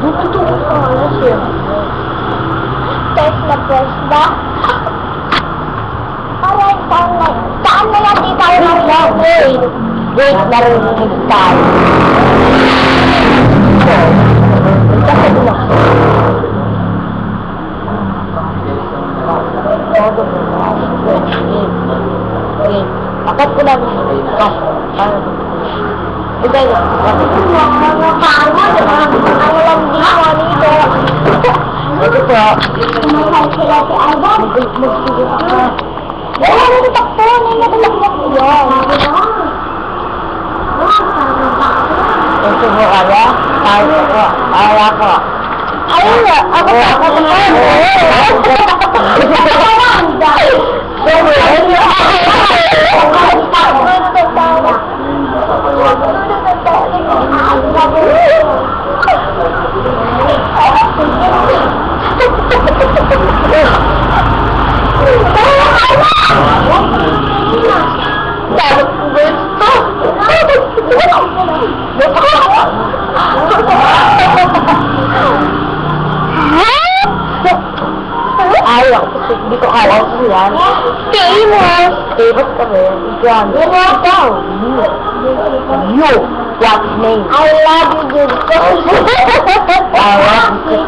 Natutuwa ka na siya. Test na press ba? Aray, saan na yan di tayo lang? Wait, narinig tayo. Kasi lang. Wait. Akit ko lang. Ito lang. Mga kaano, ang lang ginawa nito. Ito po. Kumahay sila si Alba. Magsigit ka. Wala na ito takto. Naiyatalagyan ko yun. Ito po kaya. Tayo ko. Ayaw ko. Ayaw nga. Ako pa. Ako ayaw kasi hindi ko kaya ko yan. Famous! Famous kami. Yan. Yan ikaw. You. What name? I love you, dude. I love you.